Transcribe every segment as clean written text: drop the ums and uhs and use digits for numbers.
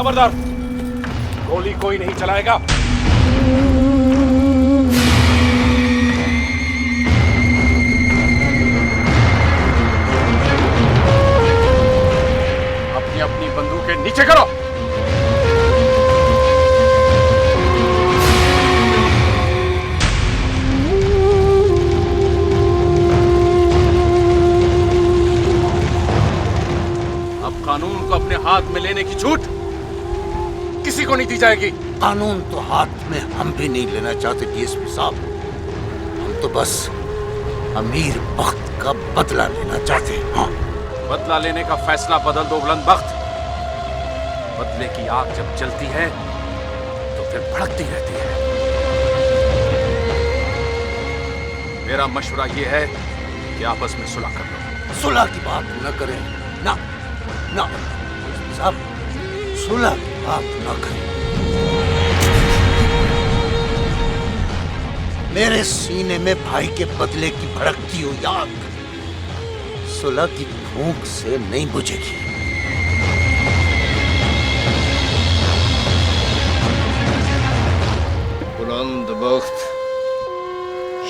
खबरदार, गोली कोई नहीं चलाएगा। अपनी अपनी बंदूकें नीचे करो। अब कानून को अपने हाथ में लेने की छूट किसी को नहीं दी जाएगी। कानून तो हाथ में हम भी नहीं लेना चाहते डीएसपी साहब। हम तो बस अमीर बख्त का बदला लेना चाहते हैं। हाँ, बदला लेने का फैसला बदल दो बुलंद बख्त। बदले की आग जब जलती है तो फिर भड़कती रहती है। मेरा मशवरा यह है कि आपस में सुलह कर लो। सुलह की बात न करें। ना ना साहब, सुलह की बात न करें। मेरे सीने में भाई के बदले की भड़कती हुई आग सुलह की फूंक से नहीं बुझेगी। बुलंद बख्त,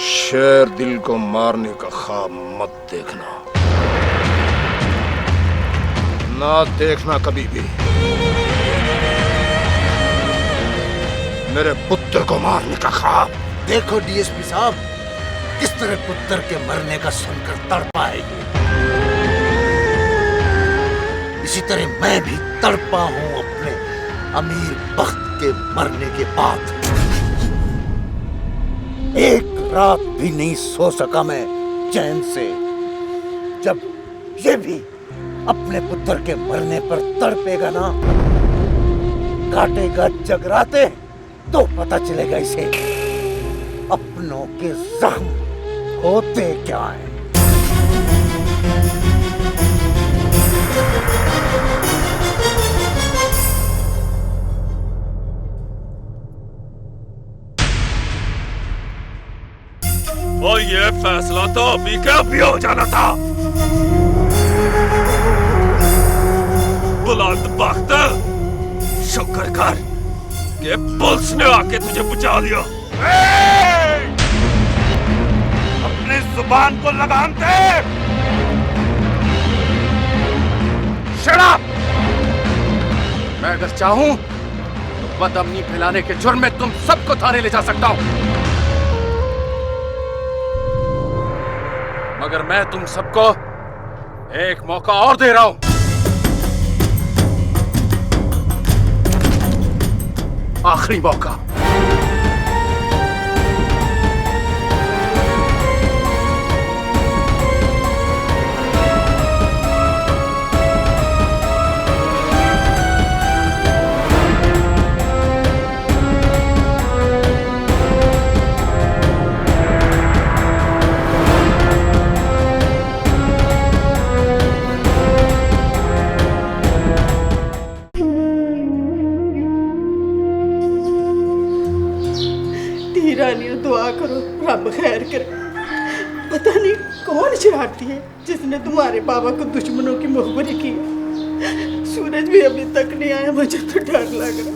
शेर दिल को मारने का ख्वाब मत देखना, ना देखना कभी भी। मेरे पुत्र को मारने का ख्वाब। देखो डीएसपी साहब, किस तरह पुत्र के मरने का सुनकर तड़पा है ये। इसी तरह मैं भी तड़पा हूं अपने अमीर बख्त के मरने के बाद। एक रात भी नहीं सो सका मैं चैन से, जब ये भी अपने पुत्र के मरने पर तड़पेगा ना, काटेगा जगराते, तो पता चलेगा इसे अपनों के जख्म होते क्या हैं। और ये फैसला तो अभी का भी हो जाना था। बुलंद बख्त, शुक्र कर कि पुलिस ने आके तुझे बचा लिया। अपनी जुबान को लगाम दे। Shut up! मैं अगर चाहूं तो बदअमनी फैलाने के जुर्म में तुम सबको थाने ले जा सकता हूं, मगर मैं तुम सबको एक मौका और दे रहा हूं। आखिरी मौका। दुआ करो रब खैर करे। पता नहीं कौन शरारती है जिसने तुम्हारे बाबा को दुश्मनों की मुखबरी की। सूरज भी अभी तक नहीं आया, मुझे तो डर लग रहा।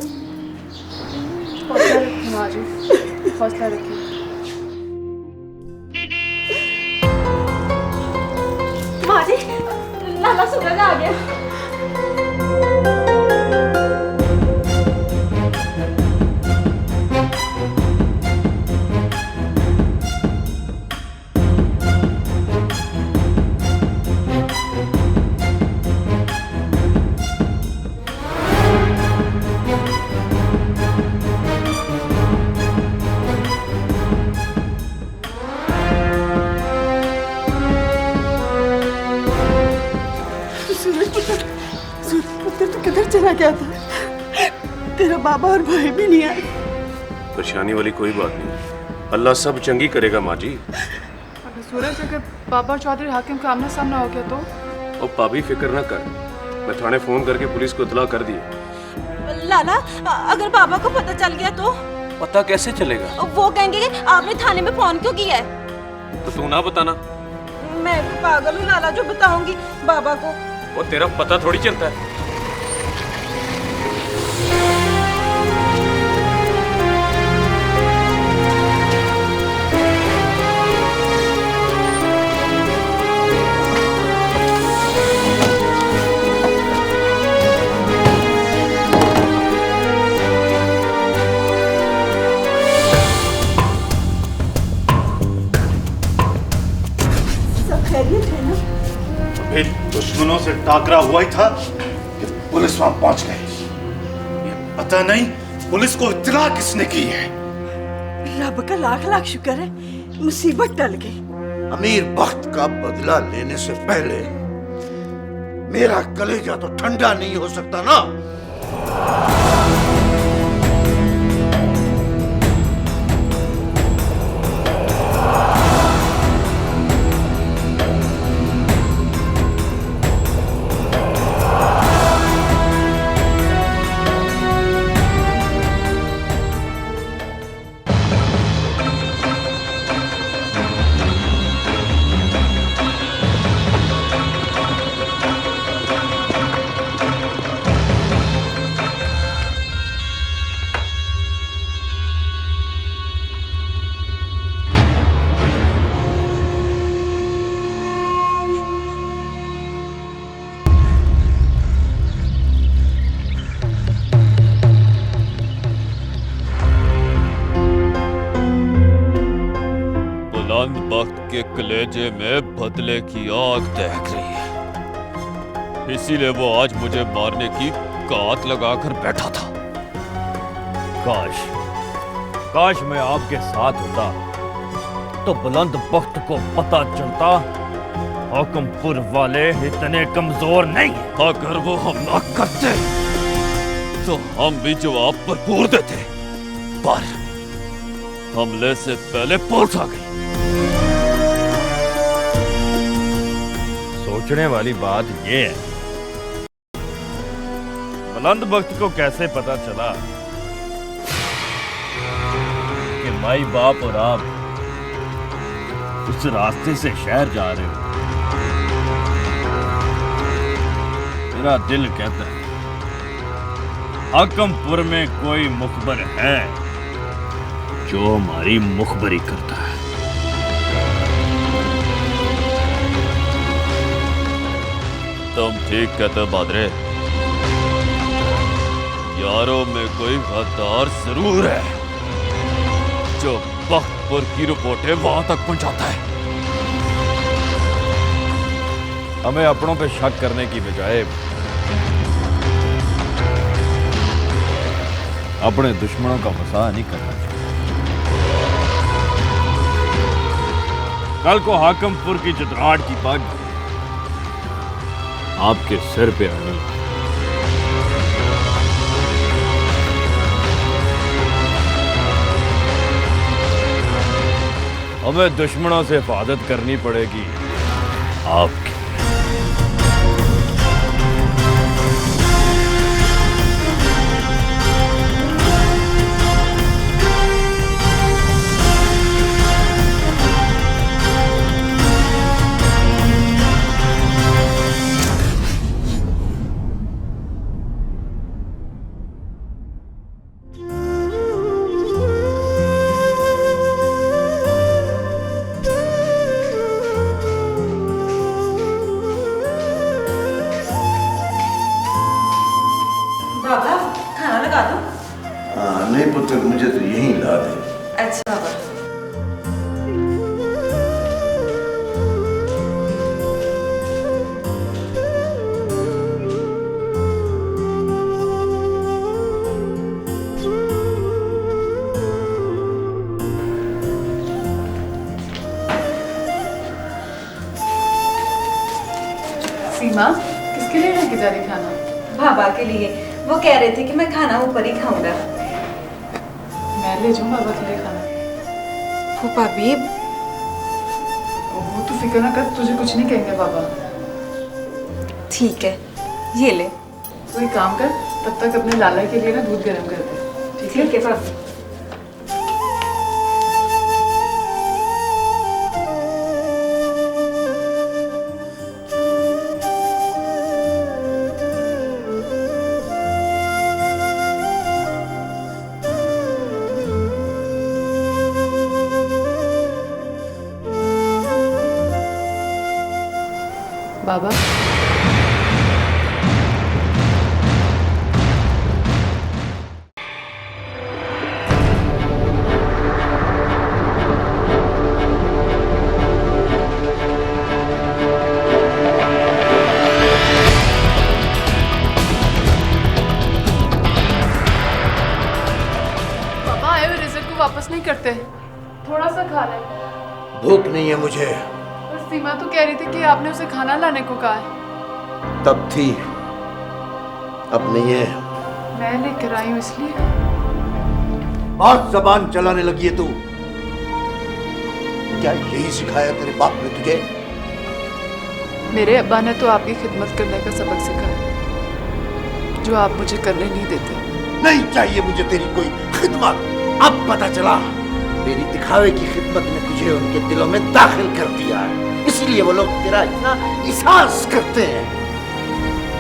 हौसला रखिए माँ जी, हौसला रखिए। माँ जी, लाला सूरज आ गया। चला गया था, तेरा बाबा और भाई भी नहीं आए। परेशानी वाली कोई बात नहीं, अल्लाह सब चंगी करेगा माँ जी। अगर सूरज, अगर बाबा चौधरी हाकिम का आमना सामना हो गया तो? और पाभी फिक्र ना कर, मैं थाने फोन करके पुलिस को इतला कर दी। लाला, अगर बाबा को पता चल गया तो? पता कैसे चलेगा? वो कहेंगे कि आपने थाने में फोन क्यों किया है। तो तू ना बताना। मैं पागल हूँ लाला जो बताऊंगी बाबा को। वो तेरा पता थोड़ी चलता है। खैरियत है ना? अभी दुश्मनों से टाकरा हुआ ही था कि पुलिस वहां पहुंच गई। ये पता नहीं पुलिस को इत्तला किसने की है। रब का लाख लाख शुक्र है, मुसीबत टल गई। अमीर बख्त का बदला लेने से पहले मेरा कलेजा तो ठंडा नहीं हो सकता ना। बुलंद बख्त के कलेजे में बदले की आग दहक रही है, इसीलिए वो आज मुझे मारने की कात लगाकर बैठा था। काश मैं आपके साथ होता तो बुलंद बख्त को पता चलता हुक्मपुर वाले इतने कमजोर नहीं हैं। अगर वो हमला करते तो हम भी जवाब भरपूर देते, पर हमले से पहले पुलिस आ गई। सोचने वाली बात ये है, बुलंद बख्त को कैसे पता चला कि माई बाप और आप उस रास्ते से शहर जा रहे हो? मेरा दिल कहता है हाकमपुर में कोई मुखबर है जो हमारी मुखबरी करता है। तुम ठीक कहते हो बादरे, यारों में कोई गद्दार जरूर है जो बख्तपुर की रिपोर्टें वहां तक पहुंचाता है। हमें अपनों पे शक करने की बजाय अपने दुश्मनों का मसाह नहीं करना चाहिए। कल को हाकमपुर की जदराट की पग आपके सिर पे आनी है। हमें दुश्मनों से हिफाजत करनी पड़ेगी आपकी। बाबा खाना लगा दो। नहीं पुत्र, मुझे तो यहीं ला दे। अच्छा बाबा। सीमा किसके लिए लेके जा रही खाना? बाबा के लिए। वो कह रहे थे कि मैं खाना ऊपर ही खाऊंगा। मैं ले जाऊँ बाबा के लिए खाना? फूफा भी। वो तू फिक्र ना कर, तुझे कुछ नहीं कहेंगे बाबा। ठीक है, ये ले। तो एक काम कर, तब तक अपने लाला के लिए ना दूध गर्म कर दे। ठीक है भाभी। बाबा नहीं है मुझे। और सीमा तो कह रही थी कि आपने उसे खाना लाने को कहा है। तब थी, अब नहीं है। मैं लेकर आई हूँ इसलिए। बहुत जबान चलाने लगी है तू। क्या यही सिखाया तेरे बाप ने तुझे? मेरे अब्बा ने तो आपकी खिदमत करने का सबक सिखाया, जो आप मुझे करने नहीं देते। नहीं चाहिए मुझे तेरी कोई खिदमत। अब पता चला तेरी दिखावे की खिदमत ने तुझे उनके दिलों में दाखिल कर दिया है, इसीलिए वो लोग तेरा इतना एहसास करते हैं।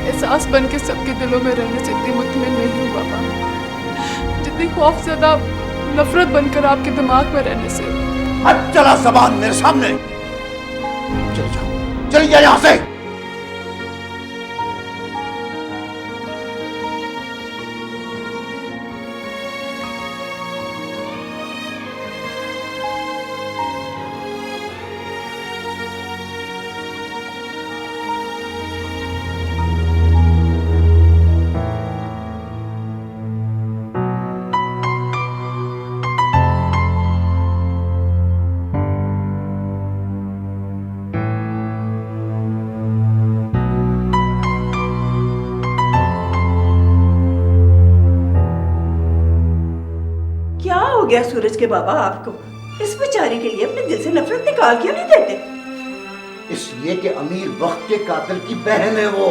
एहसास बन के सबके दिलों में रहने से इतनी मुतमिन नहीं हूँ बाबा, जितनी खौफज़दा नफरत बनकर आपके दिमाग में रहने से। हट चला ज़बान मेरे सामने। चल जा, चल जा यहाँ से। क्या हो गया सूरज के बाबा आपको? इस बेचारी के लिए अपने दिल से नफरत निकाल क्यों नहीं देते? इसलिए कि अमीर बख्त के कातिल की बहन है वो।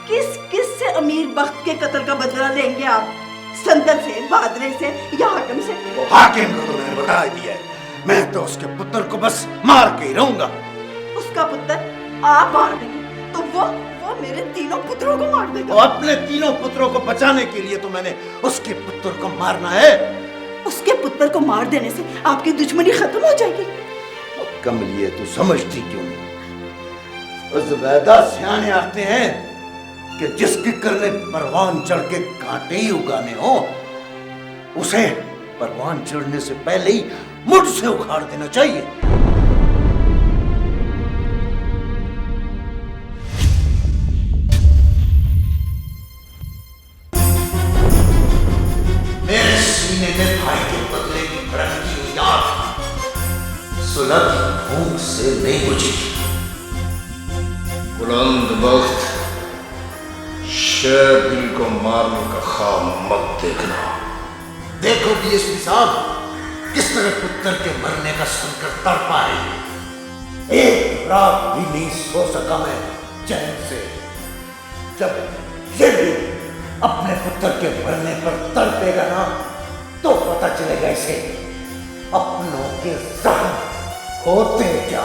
किस से अमीर बख्त के कत्ल का बदला लेंगे आप? संदल से, बादरे से या हाकिम से? हाकिम को तो मैंने बता दिया है, मैं तो उसके पुत्र को बस मार के ही रहूंगा। उसका पुत्र आप मार देंगे तो वो मेरे तीनों पुत्रों को मार देगा। तो अपने तीनों पुत्रों को बचाने के लिए तो मैंने उसके पुत्र को मारना है। उसके पुत्र को मार देने से आपकी दुश्मनी खत्म हो जाएगी। कमलिए तू समझती क्यों नहीं? उस वैदा सियाने आते हैं कि जिसके करने परवान चढ़ के कांटे ही उगाने हो, उसे परवान चढ़ने से पहले ही मुझ से उखाड़ देना चाहिए। मेरे सीने में भाई के बदले की भड़क की याद सुलग भूख से नहीं बुझी। बुलंद बख्त, शेर दिल को मारने का ख्वाब मत देखना। देखो डीएसपी साहब किस तरह पुत्र के मरने का सुनकर तड़पा है। एक रात भी नहीं सो सका मैं चैन से। जब ये भी अपने पुत्र के मरने पर तड़पेगा ना, तो पता चलेगा इसे अपनों के जख्म होते क्या।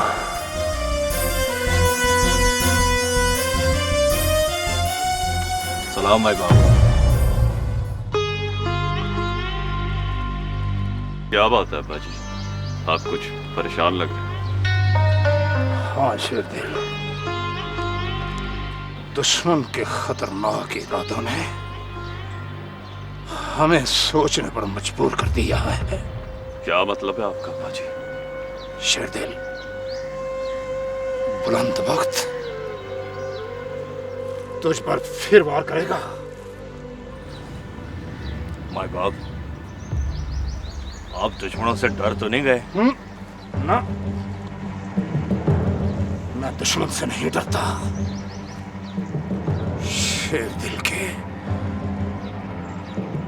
सलाम भाई बाबू। क्या बात है अब्बा जी, आप कुछ परेशान लग रहे हैं। हाँ शेरदिल, दुश्मन के खतरनाक इरादों ने हमें सोचने पर मजबूर कर दिया है। क्या मतलब है आपका अब्बा जी? शेरदिल, बुलंद वक्त तुझ पर फिर वार करेगा। माय बाप, आप दुश्मनों से डर तो नहीं गए? ना, मैं दुश्मन से नहीं डरता, शेर दिल के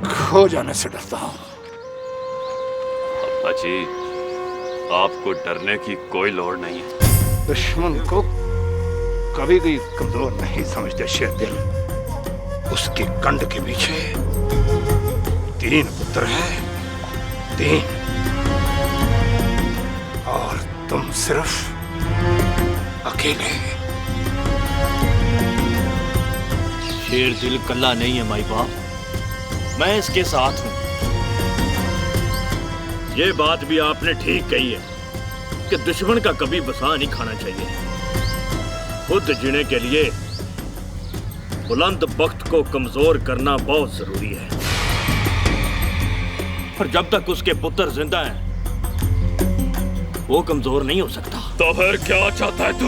खो जाने से डरता हूं। अब्बा जी, आपको डरने की कोई लोड़ नहीं है। दुश्मन को कभी भी कमजोर नहीं समझते शेर दिल। उसके कंड के पीछे 3 पुत्र हैं, 3, और तुम सिर्फ अकेले। शेर दिल कल्ला नहीं है माई बाप, मैं इसके साथ हूं। ये बात भी आपने ठीक कही है कि दुश्मन का कभी बसा नहीं खाना चाहिए। खुद जीने के लिए बुलंद बख्त को कमजोर करना बहुत जरूरी है, पर जब तक उसके पुत्र जिंदा हैं, वो कमजोर नहीं हो सकता। तो फिर क्या चाहता है तू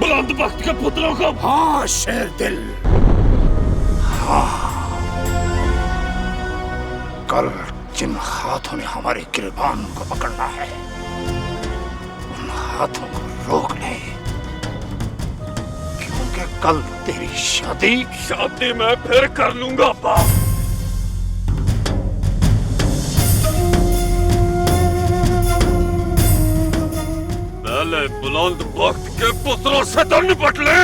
बुलंद बख्त के पुत्रों को? हाँ शेर दिल, हाँ। कल जिन हाथों ने हमारे गिरबान को पकड़ना है, उन हाथों को रोक ले, क्योंकि कल तेरी शादी मैं फिर कर लूंगा बाप। पहले बुलंद बख्त के पुत्रों से तो निपट ले।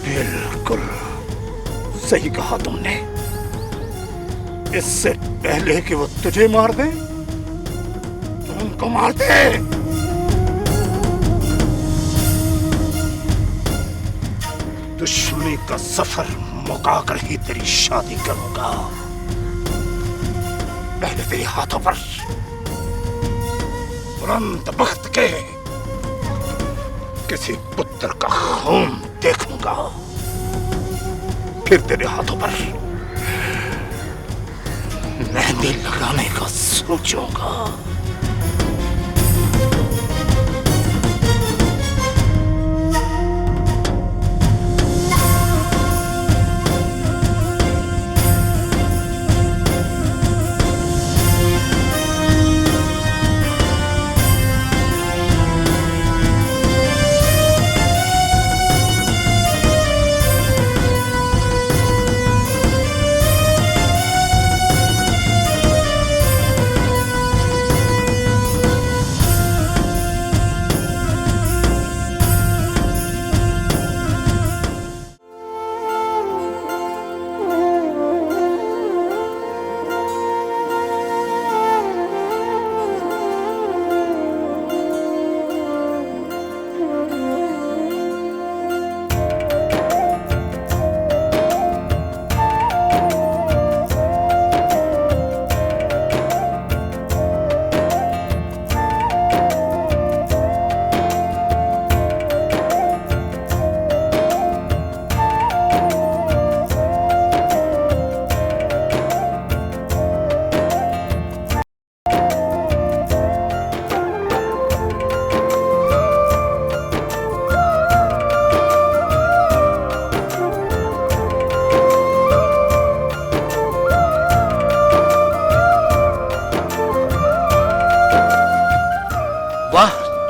बिल्कुल सही कहा तुमने। इससे पहले कि वो तुझे मार दे, तो उनको मार दे। दुश्मनी का सफर मुकाकर ही तेरी शादी करूंगा। पहले तेरे हाथों पर बुलंद बख्त के किसी पुत्र का खून देखूंगा, फिर तेरे हाथों पर मेहंदी लगाने का सोचूंगा।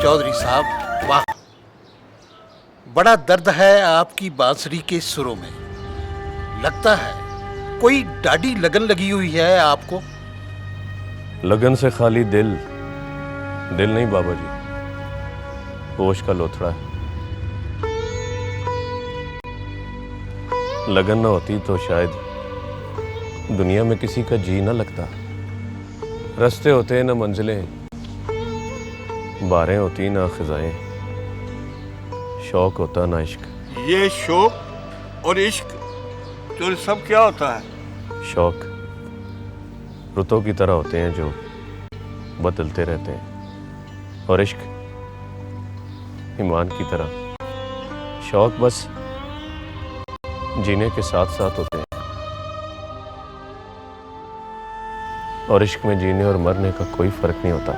चौधरी साहब वाह, बड़ा दर्द है आपकी बांसुरी के सुरों में। लगता है कोई डाढ़ी लगन लगी हुई है आपको। लगन से खाली दिल नहीं बाबा जी, होश का लोथड़ा है। लगन ना होती तो शायद दुनिया में किसी का जी ना लगता। रास्ते होते ना मंजिलें, बारें होती ना खिजाएं, शौक होता ना इश्क। ये शौक और इश्क तो सब क्या होता है? शौक रुतों की तरह होते हैं जो बदलते रहते हैं, और इश्क ईमान की तरह। शौक बस जीने के साथ साथ होते हैं, और इश्क में जीने और मरने का कोई फर्क नहीं होता।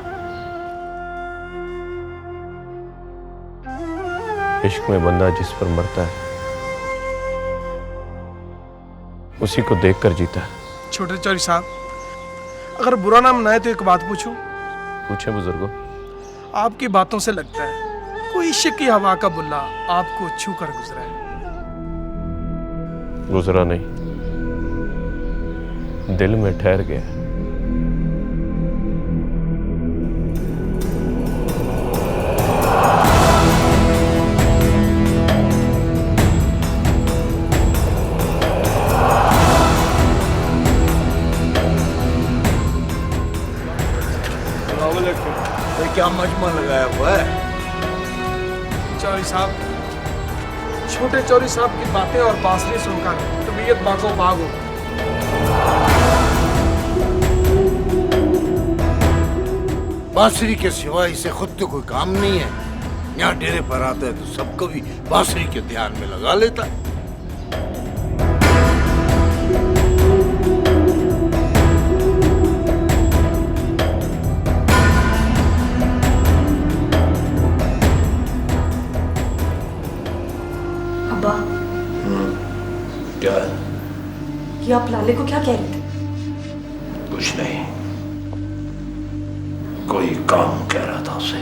इश्क में बंदा जिस पर मरता है उसी को देखकर जीता है। छोटे चौधरी साहब, अगर बुरा ना मनाए तो एक बात पूछूं? पूछे बुजुर्गो। आपकी बातों से लगता है कोई इश्क की हवा का बुल्ला आपको छू कर गुजरा है। गुजरा नहीं, दिल में ठहर गया। क्या मजमा लगाया हुआ है? चौधरी साहब, छोटे चौधरी साहब की बातें और बांसुरी सुनकर तबीयत बागो बाग हो। बांसुरी के सिवा इसे खुद तो कोई काम नहीं है। यहाँ डेरे पर आता है तो सबको भी बांसुरी के ध्यान में लगा लेता है। क्या? ये आप लाले को क्या कह रहे थे? कुछ नहीं, कोई काम कह रहा था उसे।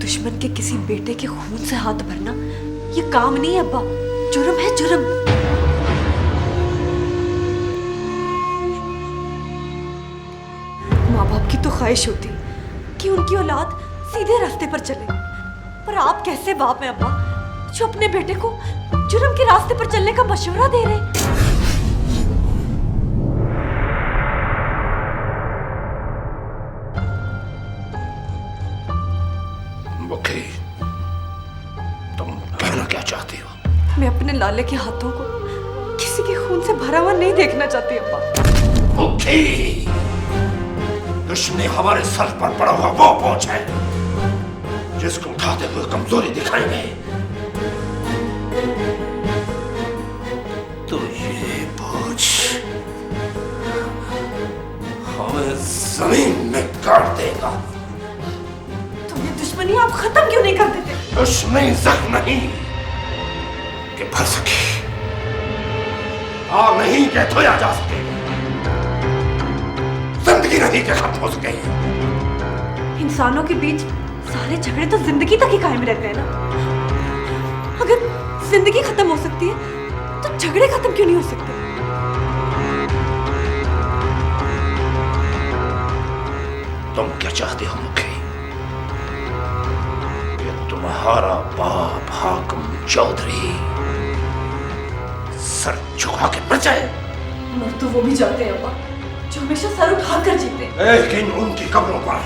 दुश्मन के किसी बेटे के खून से हाथ भरना ये काम नहीं है अब्बा, जुर्म है जुर्म। माँ बाप की तो ख्वाहिश होती कि उनकी औलाद सीधे रास्ते पर चले, पर आप कैसे बाप हैं अब्बा जो अपने बेटे को जुर्म के रास्ते पर चलने का मशवरा दे रहे? मुखी, तुम कहना क्या चाहती हो? मैं अपने लाले के हाथों को किसी के खून से भरा हुआ नहीं देखना चाहती अब्बा। मुखी, दुश्मनी हमारे सर पर पड़ा हुआ वो बोझ है जिसको उठाते हुए कमजोरी दिखाएंगे। तो ये बोझ हमें जमीन में गाड़ देगा। तो ये दुश्मनी आप खत्म क्यों नहीं कर देते? दुश्मनी जख्म नहीं कि भर सके, आग नहीं के धोया जा सके, जिंदगी नहीं के खत्म हो सके। इंसानों के बीच सारे झगड़े तो जिंदगी तक ही कायम रहते हैं ना। अगर जिंदगी खत्म हो सकती है तो झगड़े खत्म क्यों नहीं हो सकते? तुम क्या चाहते हो मुखी? कि तुम्हारा बाप हाकिम चौधरी सर झुका के मर जाए? मर तो वो भी जाते हैं अब्बा जो हमेशा सर उठा कर जीते। लेकिन उनकी कब्रों पर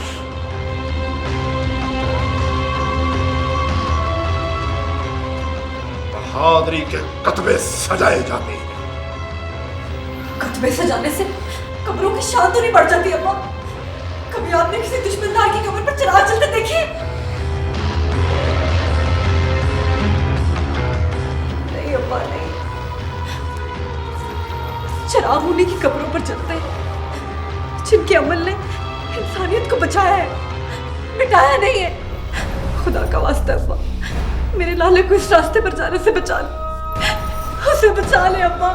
बहादुरी के कतबे सजाए जाते हैं। कतबे सजाने से कब्रों की शान तो नहीं बढ़ जाती अब्बा? कभी आपने किसी दुश्मनदार की कब्र पर चिराग जलते देखे? नहीं अब्बा नहीं, चिराग उन्हीं की कब्रों पर जलते हैं जिनके अमल ने इंसानियत को बचाया है, मिटाया नहीं है। खुदा का वास्ता अब्बा, मेरे लाले को इस रास्ते पर जाने से बचा ले, उसे बचा ले अब्बा।